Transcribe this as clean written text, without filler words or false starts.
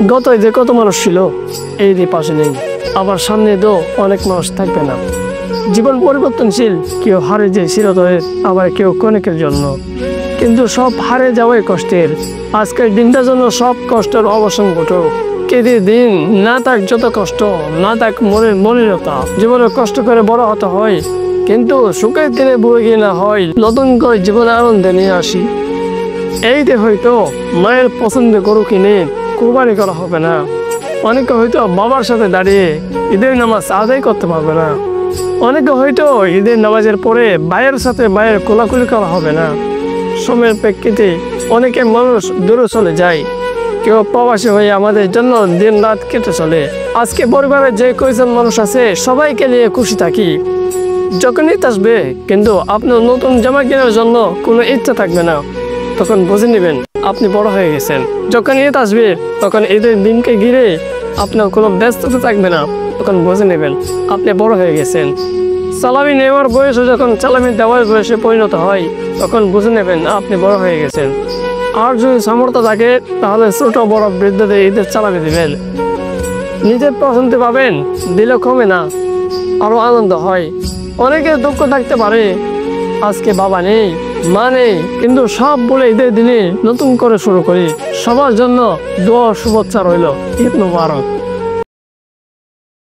গত ঈদে কত মানুষ ছিল, এই ঈদে পাশে নেই। আবার সামনে তো অনেক মানুষ থাকবে না। জীবন পরিবর্তনশীল, কেউ হারে যে চিরতরের, আবার কেউ ক্ষণিকের জন্য। কিন্তু সব হারে যাওয়াই কষ্টের। আজকের দিনটার জন্য সব কষ্টের অবসান ঘটুক। কেঁদে দিন না থাক যত কষ্ট, না থাক মনের মলিনতা। জীবনে কষ্ট করে বড় হতে হয়, কিন্তু সুখের দিনে বয়ে গিয়ে না হয় নতুন করে জীবনে আনন্দে নিয়ে আসি। এইতে হয়তো মায়ের পছন্দ গরু কিনে কোরবানি করা হবে না। অনেকে হয়তো বাবার সাথে দাঁড়িয়ে ঈদের নামাজ আদায় করতে পারবে না। অনেকে হয়তো ঈদের নামাজের পরে ভাইয়ের সাথে ভাইয়ের কোলাকুলি করা হবে না। সময়ের প্রেক্ষিতে অনেকে মানুষ দূরে চলে যায়, কেউ প্রবাসী হয়ে আমাদের জন্য দিন রাত কেটে চলে। আজকে পরিবারের যে কয়জন মানুষ আছে সবাইকে নিয়ে খুশি থাকি। যখন ঈদ আসবে কিন্তু আপনার নতুন জামা কেনার জন্য কোনো ইচ্ছা থাকবে না, তখন বুঝে নেবেন আপনি বড় হয়ে গেছেন। যখন ঈদ আসবে তখন ঈদের দিনকে ঘিরে আপনার কোনো ব্যস্ততা থাকবে না, তখন বুঝে নেবেন আপনি বড় হয়ে গেছেন। সালামি নেওয়ার বয়সে যখন সালামি দেওয়ার বয়সে পরিণত হয়, তখন বুঝে নেবেন আপনি বড় হয়ে গেছেন। আর যদি সামর্থ্য থাকে তাহলে ছোট বড় বৃদ্ধদের ঈদের সালামি দিবেন। নিজের পছন্দ পাবেন, দিলে কমে না, আরো আনন্দ হয়। অনেকের দুঃখ থাকতে পারে, আজকে বাবা নেই, মা নেই, কিন্তু সব বলে ঈদের দিনে নতুন করে শুরু করি। সবার জন্য দোয়া শুভেচ্ছা রইল। ঈদ মোবারক।